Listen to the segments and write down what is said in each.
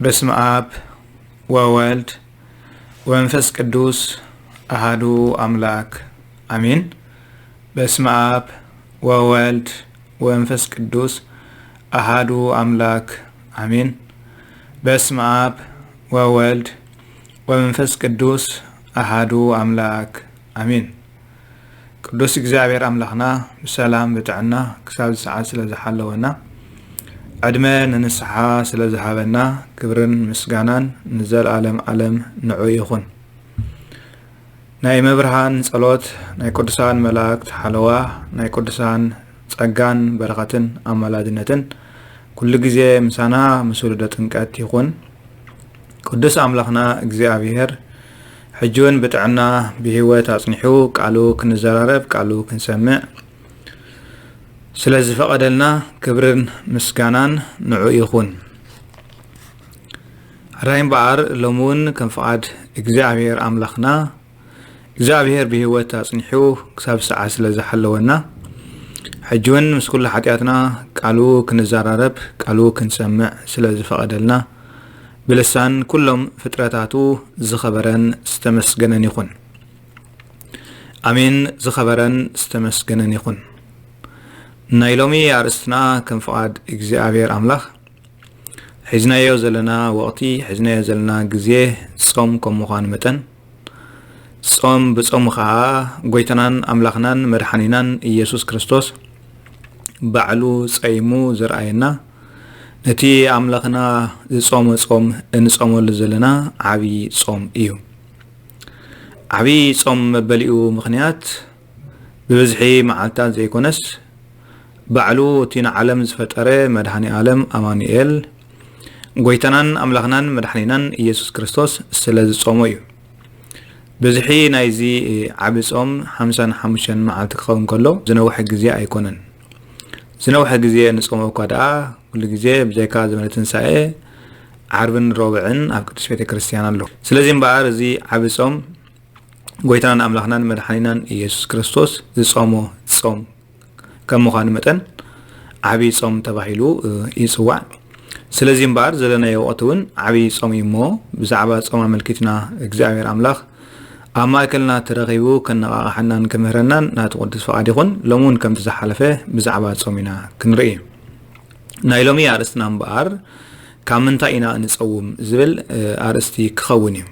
በስመ አብ ወወልድ ወመንፈስ ቅዱስ አሐዱ አምላክ አሜን። በስመ አብ ወወልድ ወመንፈስ ቅዱስ አሐዱ አምላክ አሜን። በስመ አብ ወወልድ ወመንፈስ ቅዱስ አሐዱ አምላክ አሜን። ቅዱስ እግዚአብሔር አምላክና በሰላም በጥዕና ክሳብ ሰዓት ስለዝሓለወና ዕድመ ንንስሓ ስለዝሃበና ክብርን ምስጋናን ንዘለዓለም ዓለም ንዑ ይኹን። ናይ መብርሃን ጸሎት ናይ ቅዱሳን መላእክት ሓለዋ ናይ ቅዱሳን ጸጋን በረኸትን ኣማላድነትን ኩሉ ግዜ ምሳና ምስ ውሉደ ጥምቀት ይኹን። ቅዱስ ኣምላኽና እግዚአብሔር ሕጂውን ብጥዕና ብህይወት ኣጽኒሑ ቃሉ ክንዘራረብ ቃሉ ክንሰምዕ ስለዚህ ፈቀደልና ክብርን ምስጋናን ንዑ ይኹን። ራይም በዓር ሎሙን ከም ፈቃድ እግዚአብሔር አምላኽና እግዚአብሔር ብህይወት ኣጽኒሑ ክሳብ ሰዓት ስለዝሓለወና ሕጂውን ምስ ኩሉ ሓጢኣትና ቃሉ ክንዘራረብ ቃሉ ክንሰምዕ ስለዚህ ፈቀደልና ብልሳን ኩሎም ፍጥረታቱ ዝኸበረን ዝተመስገነን ይኹን። አሜን። ዝኸበረን ዝተመስገነን ይኹን። ናይ ሎሚ ኣርእስትና ከም ፈቃድ እግዚአብሔር አምላኽ ሒዝናዮ ዘለና ወቅቲ ሒዝናዮ ዘለና ግዜ ጾም ከም ምዃኑ መጠን ጾም ብጾም ከዓ ጎይታናን ኣምላኽናን መድሓኒናን ኢየሱስ ክርስቶስ ባዕሉ ጸይሙ ዝረኣየና ነቲ ኣምላኽና ዝጾመ ጾም እንጾመሉ ዘለና ዓብይ ጾም እዩ። ዓብይ ጾም መበሊኡ ምክንያት ብብዝሒ መዓልታት ዘይኮነስ ባዕሉ እቲ ንዓለም ዝፈጠረ መድሓኒ ዓለም ኣማኑኤል ጎይታናን ኣምላኽናን መድሓኒናን ኢየሱስ ክርስቶስ ስለ ዝጾሞ እዩ። ብዝሒ ናይዚ ዓብይ ጾም 55 መዓልቲ ክኸውን ከሎ ዝነውሐ ግዜ ኣይኮነን። ዝነውሐ ግዜ ንጾሞ እኳ ደኣ ኩሉ ግዜ ብዘይካ ዘመነ ትንሳኤ ዓርብን ሮብዕን ኣብ ቅዱስ ቤተ ክርስቲያን ኣሎ። ስለዚ እምበኣር እዚ ዓብይ ጾም ጎይታናን ኣምላኽናን መድሓኒናን ኢየሱስ ክርስቶስ ዝጾሞ ጾም ከም ምዃኑ መጠን ዓብይ ጾም ተባሂሉ ይጽዋዕ። ስለዚ እምበኣር ዘለናዮ ወቕቲ እውን ዓብይ ጾም እዩ እሞ ብዛዕባ ጾም ኣመልኪትና እግዚአብሔር ኣምላኽ ኣብ ማእከልና ተረኺቡ ከነቓቕሐናን ክምህረናን ናቱ ቅዱስ ፈቃድ ይኹን። ሎሚ እውን ከምቲ ዝሓለፈ ብዛዕባ ጾም ኢና ክንርኢ። ናይ ሎሚ ኣርእስትና እምበኣር ካብ ምንታይ ኢና ንጸውም ዝብል ኣርእስቲ ክኸውን እዩ።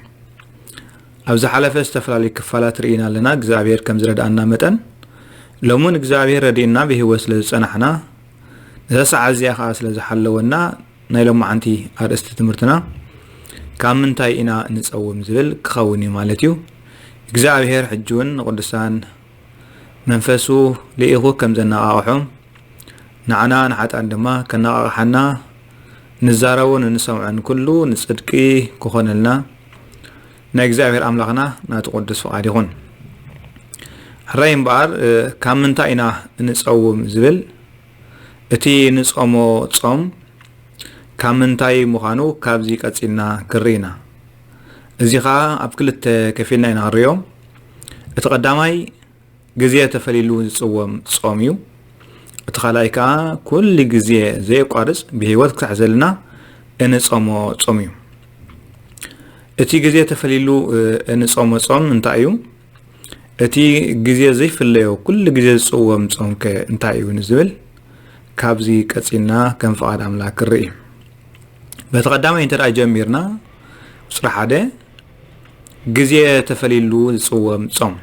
ኣብ ዝሓለፈ ዝተፈላለዩ ክፋላት ርኢና ኣለና እግዚአብሔር ከም ዝረዳእና መጠን ሎሙን እግዚአብሔር ረዲእና ብህይወት ስለዝጸናሕና ነተሰዓ እዚኣ ከዓ ስለዝሓለወና ናይ ሎማዓንቲ ኣርእስቲ ትምህርትና ካብ ምንታይ ኢና ንጸውም ዝብል ክኸውን እዩ ማለት እዩ። እግዚአብሔር ሕጂ እውን ንቅዱሳን መንፈሱ ልኢኹ ከም ዘነቓቕሖም ንዓና ንሓጣን ድማ ከነቓቕሐና ንዛረቡን ንሰምዐን ኩሉ ንጽድቂ ክኾነልና ናይ እግዚአብሔር ኣምላኽና ናቱ ቅዱስ ፈቃድ ይኹን። ሕራይ እምበኣር ካብ ምንታይ ኢና ንጸውም ዝብል እቲ ንጾሞ ጾም ካብ ምንታይ ምዃኑ ካብዚ ቀፂልና ክርኢና። እዚ ከዓ ኣብ ክልተ ከፊልና ኢና ንሪኦ። እቲ ቀዳማይ ግዜ ተፈሊሉ ዝጽወም ጾም እዩ። እቲ ካልኣይ ከዓ ኩሉ ግዜ ዘየቋርጽ ብህይወት ክሳዕ ዘለና እንጾሞ ጾም እዩ። እቲ ግዜ ተፈሊሉ እንጾሞ ጾም እንታይ እዩ? እቲ ግዜ ዘይፍለዮ ኩሉ ግዜ ዝጽወም ጾም ከ እንታይ እዩ ንዝብል ካብዚ ቀፂልና ከም ፈቃድ ኣምላክ ክርኢ። በቲ ቀዳማይ እንተደኣ ጀሚርና ቁፅሪ 1 ግዜ ተፈሊሉ ዝጽወም ጾም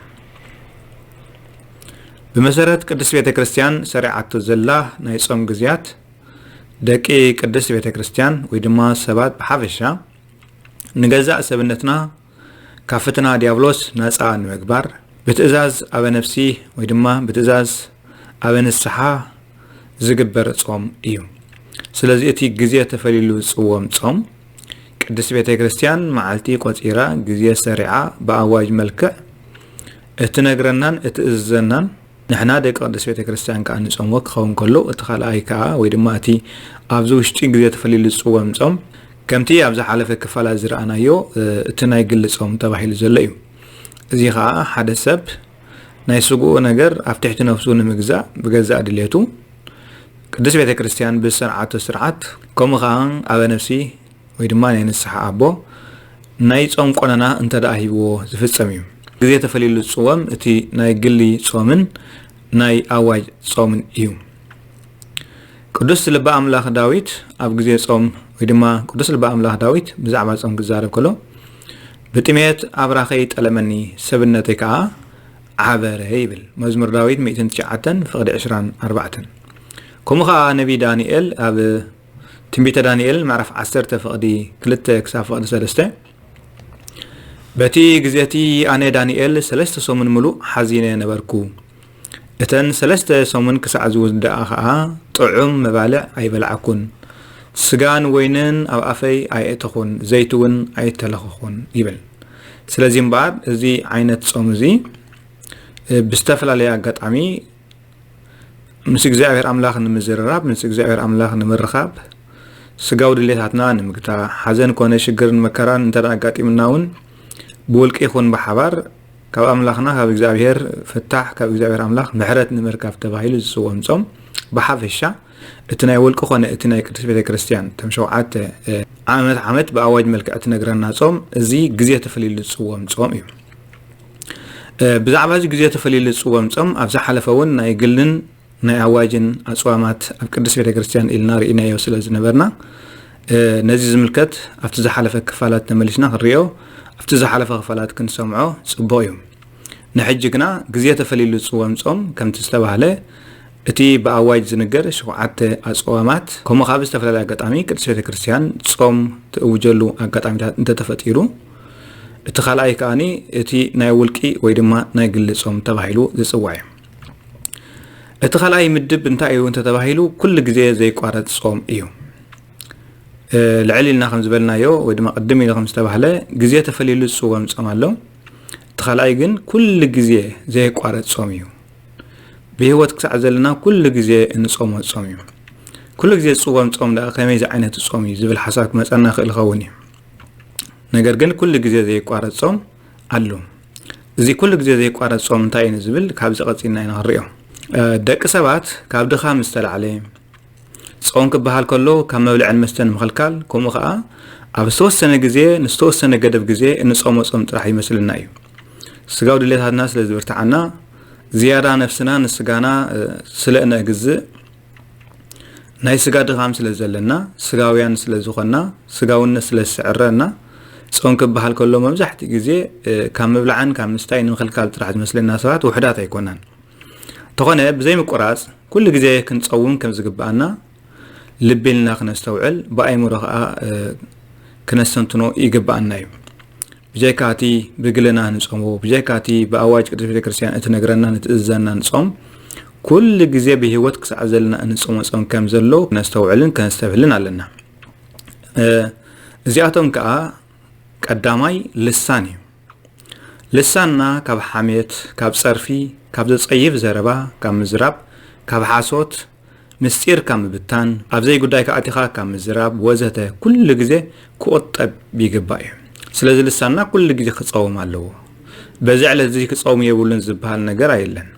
ብመሰረት ቅድስት ቤተ ክርስቲያን ሰሪዓቶ ዘላ ናይ ጾም ግዜያት ደቂ ቅድስት ቤተ ክርስቲያን ወይ ድማ ሰባት ብሓፈሻ ንገዛእ ሰብነትና ካብ ፈተና ዲያብሎስ ነፃ ንምግባር ብትእዛዝ ኣበ ነፍሲ ወይ ድማ ብትእዛዝ ኣበ ንስሓ ዝግበር ጾም እዩ። ስለዚ እቲ ግዜ ተፈሊሉ ዝጽወም ጾም ቅድስት ቤተ ክርስቲያን መዓልቲ ቆፂራ ግዜ ሰሪዓ ብኣዋጅ መልክዕ እትነግረናን እትእዘናን ንሕና ደቂ ቅድስት ቤተ ክርስቲያን ከዓ ንጾሞ ክኸውን ከሎ እቲ ካልኣይ ከዓ ወይ ድማ እቲ ኣብዚ ውሽጢ ግዜ ተፈሊሉ ዝጽወም ጾም ከምቲ ኣብ ዝሓለፈ ክፋላት ዝረኣናዮ እቲ ናይ ግሊ ጾም ተባሂሉ ዘሎ እዩ። እዚ ከዓ ሓደ ሰብ ናይ ስጉኡ ነገር ኣብ ትሕቲ ነፍሱ ንምግዛእ ብገዛእ ድሌቱ ቅዱስ ቤተ ክርስቲያን ብስርዓቱ ስርዓት ከምኡ ከዓ ኣበ ነፍሲ ወይ ድማ ናይ ንስሓ ኣቦ ናይ ጾም ቆነና እንተዳሂብዎ ዝፍጸም እዩ ግዜ ተፈሊሉ ጾም እቲ ናይ ግሊ ጾምን ናይ ኣዋጅ ጾምን እዩ ቅዱስ ልበ ኣምላኽ ዳዊት ኣብ ግዜ ጾም ወይ ድማ ቅዱስ ልበ ኣምላኽ ዳዊት ብዛዕባ ጾም ክዛረብ ከሎ ብጥሜት ኣብራኸይ ጠለመኒ ሰብነተይ ከዓ ዓበረ ይብል መዝሙር ዳዊት 109 ፍቕዲ 24 ከምኡ ከዓ ነቢ ዳንኤል ኣብ ትንቢተ ዳንኤል ምዕራፍ 10 ፍቕዲ 2 ክሳብ ፍቕዲ 3 በቲ ግዜቲ ኣነ ዳንኤል 3 ሰሙን ሙሉእ ሓዚነ ነበርኩ እተን 3 ሰሙን ክሳዕ ዝውድኣ ከዓ ጥዑም መባልዕ ኣይበልዓኩን ስጋን ወይንን ኣብ ኣፈይ ኣይእተኹን ዘይትውን ኣይተለኸኹን ይብል ስለዚህ እምበር እዚ ዓይነት ጾም እዚ ብዝተፈላለየ ኣጋጣሚ ምስ እግዚኣብሔር ኣምላኽ ንምዝርራብ ምስ እግዚኣብሔር ኣምላኽ ንምርኻብ ስጋው ድሌታትና ንምግታሕ ሓዘን ኮነ ሽግርን መከራን እንተዳ ኣጋጢምና እውን ብውልቂ ይኹን ብሓባር ካብ ኣምላኽና ካብ እግዚኣብሔር ፍታሕ ካብ እግዚኣብሔር ኣምላኽ ምሕረት ንምርካብ ተባሂሉ ዝፅወም ጾም ብሓፈሻ እቲ ናይ ውልቂ ኮነ እቲ ናይ ቅዱስ ቤተ ክርስቲያን ተም 7 ዓመት ብኣዋጅ መልክዕ ትነግረና ጾም እዚ ግዜ ተፈሊሉ ዝፅወም ጾም እዩ ብዛዕባ እዚ ግዜ ተፈሊሉ ዝፅወም ጾም ኣብ ዝሓለፈ እውን ናይ ግልን ናይ ኣዋጅን ኣጽዋማት ኣብ ቅዱስ ቤተ ክርስቲያን ኢልና ርኢናዮ ስለ ዝነበርና ነዚ ዝምልከት ኣብቲ ዝሓለፈ ክፋላት ተመሊስና ክንሪኦ ኣብቲ ዝሓለፈ ክፋላት ክንሰምዖ ጽቡቕ እዩ ንሕጂ ግና ግዜ ተፈሊሉ ዝፅወም ጾም ከምቲ ዝተባህለ እቲ ብኣዋጅ ዝንገር 7 ኣጽዋማት ከምኡ ካብ ዝተፈላለየ ኣጋጣሚ ቅዱስ ቤተ ክርስቲያን ጾም ትእውጀሉ ኣጋጣሚታት እንተተፈጢሩ እቲ ካልኣይ ከዓኒ እቲ ናይ ውልቂ ወይ ድማ ናይ ግሊ ጾም ተባሂሉ ዝጽዋዕ እዩ እቲ ካልኣይ ምድብ እንታይ እዩ እንተተባሂሉ ኩሉ ግዜ ዘይቋረጽ ጾም እዩ ልዕል ኢልና ከም ዝበልናዮ ወይ ድማ ቅድም ኢሉ ከም ዝተባህለ ግዜ ተፈሊሉ ዝፅወም ጾም ኣሎ እቲ ካልኣይ ግን ኩሉ ግዜ ዘይቋረጽ ጾም እዩ ብህይወት ክሳዕ ዘለና ኩሉ ግዜ እንጾሞ ጾም እዩ ኩሉ ግዜ ዝፅወም ጾም ዳ ከመይ ዓይነት ጾም እዩ ዝብል ሓሳብ ክመፀና ክእል ኸውን እዩ ነገር ግን ኩሉ ግዜ ዘይቋረጽ ጾም ኣሎ እዚ ኩሉ ግዜ ዘይቋረጽ ጾም እንታይ እዩ ዝብል ካብ ዝቐፂልና ኢና ንሪኦ ደቂ ሰባት ካብ ድኻም ዝተላዕለ ጾም ክበሃል ከሎ ካብ መብልዕን መስተን ምኽልካል ከምኡ ከዓ ኣብ ዝተወሰነ ግዜ ንዝተወሰነ ገደብ ግዜ እንጾሞ ጾም ጥራሕ ይመስልና እዩ ስጋው ድሌታትና ስለ ዝብርትዓና ዝያዳ ነፍስና ንስጋና ስለ እንግዝእ ናይ ስጋ ድኻም ስለ ዘለና ስጋውያን ስለ ዝኾንና ስጋውነት ስለ ዝስዕረና ጾም ክበሃል ከሎ መብዛሕትኡ ግዜ ካብ ምብላዕን ካብ ምስታይ ንምኽልካል ጥራሕ ዝመስለና ሰባት ውሕዳት ኣይኮናን ተኾነ ብዘይ ምቁራጽ ኩሉ ግዜ ክንጸውም ከም ዝግባአና ልቤልና ክነስተውዕል ብኣይምሮ ከዓ ክነስተንትኖ ይግባአና እዩ ብጀካቲ ብግልና ንጾሞ ብጀካቲ ብኣዋጅ ቅዱስ ቤተ ክርስቲያን እትነግረና ንትእዘና ንጾም ኩሉ ግዜ ብህይወት ክሳዕ ዘለና እንጾሞ ጾም ከም ዘሎ ክነስተውዕልን ከነስተብህልን ኣለና እዚኣቶም ከዓ ቀዳማይ ልሳን እዩ ልሳንና ካብ ሓሜት ካብ ጸርፊ ካብ ዘጸይፍ ዘረባ ካብ ምዝራብ ካብ ሓሶት ምስጢር ካብ ምብታን ኣብ ዘይ ጉዳይ ከኣቲኻ ካብ ምዝራብ ወዘተ ኩሉ ግዜ ክቆጠብ ይግባእ እዩ ስለዚ ልሳንና ኩሉ ግዜ ክጸውም ኣለዎ በዚ ዕለት እዚ ክጸውም የብሉን ዝበሃል ነገር ኣይለን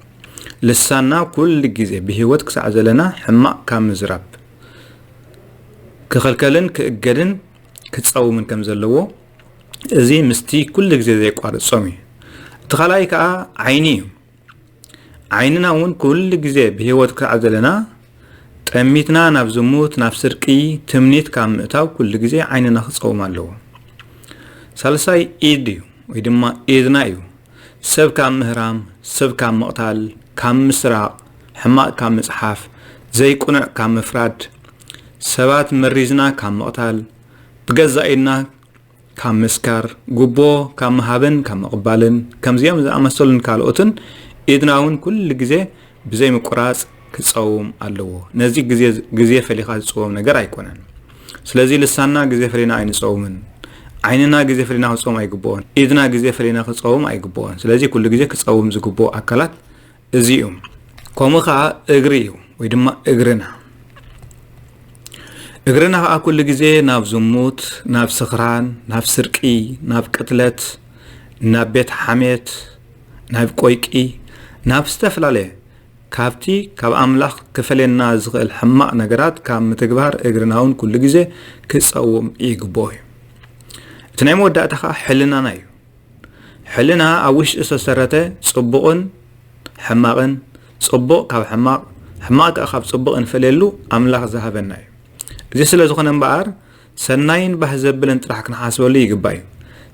ልሳንና ኩሉ ግዜ ብህይወት ክሳዕ ዘለና ሕማቕ ካብ ምዝራብ ክኽልከልን ክእገድን ክጸውምን ከም ዘለዎ እዚ ምስቲ ኩሉ ግዜ ዘይቋርጽ ጾም እዩ እቲ ካልኣይ ከዓ ዓይኒ እዩ ዓይንና እውን ኩሉ ግዜ ብህይወት ክሳዕ ዘለና ጠሚትና ናብ ዝሙት ናብ ስርቂ ትምኒት ካብ ምእታው ኩሉ ግዜ ዓይንና ክጸውም ኣለዎ ሳልሳይ ኢድ እዩ ወይ ድማ ኢድና እዩ ሰብ ካብ ምህራም ሰብ ካብ መቕታል ካብ ምስራቅ ሕማቕ ካብ ምጽሓፍ ዘይቁኑዕ ካብ ምፍራድ ሰባት መሪዝና ካብ መቕታል ብገዛኢና ካብ ምስካር ጉቦ ካብ መሃብን ካብ መቕባልን ከምዚኦም ዝኣመሰሉን ካልኦትን ኢድና እውን ኩሉ ግዜ ብዘይ ምቁራጽ ክጸውም ኣለዎ ነዚ ግዜ ፈሊኻ ዝጽውም ነገር ኣይኮነን ስለዚ ልሳንና ግዜ ፈሊና ኣይንጸውምን ዓይንና ግዜ ፈሊና ክጸውም ኣይግብኦን ኢድና ግዜ ፈሊና ክጸውም ኣይግብኦን ስለዚ ኩሉ ግዜ ክጸውም ዝግብኦ ኣካላት እዚ እዩ ከምኡ ከዓ እግሪ እዩ ወይ ድማ እግርና ከዓ ኩሉ ግዜ ናብ ዝሙት ናብ ስኽራን ናብ ስርቂ ናብ ቅትለት ናብ ቤት ሓሜት ናብ ቆይቂ ናብ ዝተፈላለዩ كابتي كاب أملاخ كفلنا زغل حماق نجرات كام متجبر إجرناون كل جزء كسأوم يقبوه تنام ودأت خا حلنا نايو حلنا أوش إسسرته صبقن حماقن صبق كاب حماق أخاب صبقن فللو أملاخ ذهبنا زي سلازخنا بقار سناين بحزبل انت راح نحاسبه لي يقبايو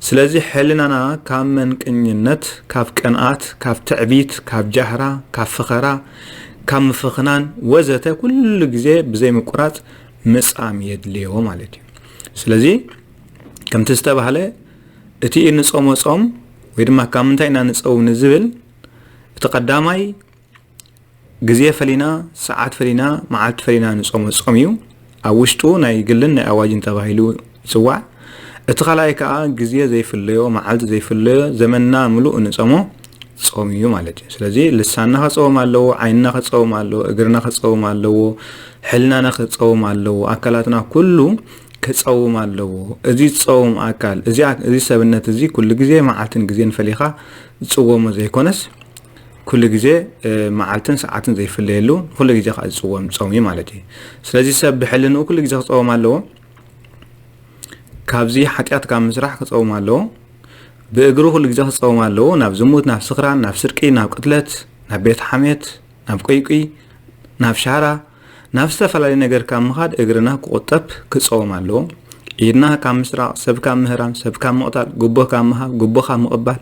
سلازي حلنا كام من كنينت كاف كنات كاف تعبيت كاف جهرة كاف فخرة كام فخنان وزته كل جزء بزي مقرات مسام يدليه مالتي سلازي كم تستبه عليه اتي نصوم وصوم ويدما كام انتينا نصوم نزبل تقدامي جزء فلينا ساعات فلينا معات فلينا نصوم وصوميو أوشتو ناي قلنا أواجن تباهيلو سواء اتخلاي كا جزية زي فليو معالت زي فليو زمننا ملو نصومو صوميو مالتي سلازي لساننا خصوم مالو عيننا خصوم مالو اقرنا خصوم مالو حلنا خصوم مالو أكلاتنا كله كصوم مالو ازي تصوم أكل ازي سبنت ازي كل جزية معالتن جزية فليخا تصومو زي كونس كل جزء معالتن ساعتن زي فليلو كل جزء خاص صومي مالتي سلازي سب بحلنو كل جزء صوم مالو كابزي حتيات كام مسرح كصوم مالو بإجرو كل جزء صوم مالو ناب زموت ناب سخران ناب سرقي ناب قتلت ناب بيت حميت ناب قيقي ناب شارع ناب استفلالي نجر كام مخاد إجرنا قطب كصوم مالو إيدنا كام مسرع سب كام مهران سب كام مقتل قبه كام مها قبه كام مقبل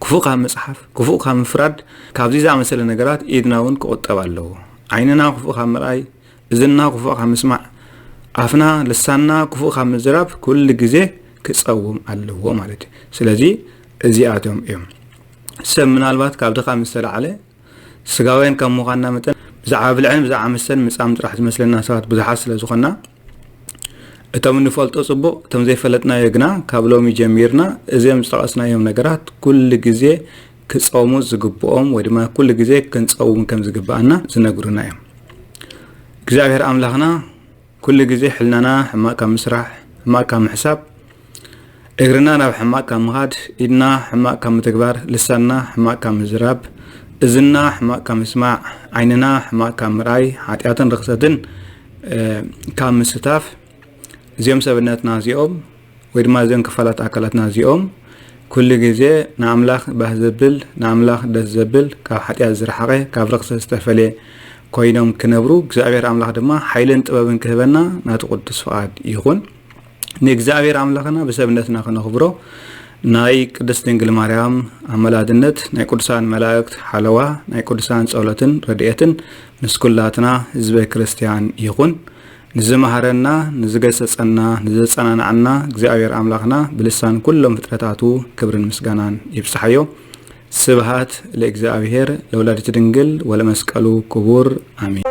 كفوق هم مصحف كفوق هم فرد كابزي زعم مثل النجارات إيدنا ون كقطب الله عيننا كفوق هم رأي إذننا كفوق هم مسمع عفنا لساننا كفوق هم زراب كل جزء كصوم الله مالتي سلازي زياتهم يوم سمنا الوقت كابد خام مثل عليه سجاوين كم مغنى متن زعاب العلم زعم السن مسام راح مثل الناس بزحاس لزخنا تم نفلت أصبو تم زي فلتنا يجنا كابلومي جميرنا زي مستقصنا يوم نجارات كل جزء كصومو زجبوهم ودما كل جزء كنصوم كم زجبانا زنقرنا يوم جزاء أملاخنا كل جزء حلنا حما كم مسرح حما كم حساب إغرنا ناب حما كم غاد إدنا حما كم تكبر لساننا حما كم زراب إذننا حما كم اسمع عيننا حما كم رأي حاتياتن رخصتن كم ستاف زيم سبناتنا زيوم ويدما زين كفالات أكلاتنا زيوم كل جزء نعملاخ بهزبل نعملاخ دزبل كحتى زرحقه كفرقس استفلي كوينهم كنبرو جزابير أملاخ دما حيلن تبابن كهبنا ناتقدس فؤاد يخون نجزابير أملاخنا بسبناتنا خنا خبرو ناي قدس دنجل مريم عملادنت ناي قدسان ملائكت حلوة ناي قدسان صولتن رديتن مسكولاتنا حزب كريستيان يخون نزمهرنا نزجسسنا نزصنان عنا እግዚአብሔር አምላክና بلسان كلهم ፍጥረታቱ ክብርን ምስጋናን ይብስሐዮ ስብሃት ለእግዚአብሔር ለወላዲተ ድንግል ወለመስቀሉ ክቡር አሜን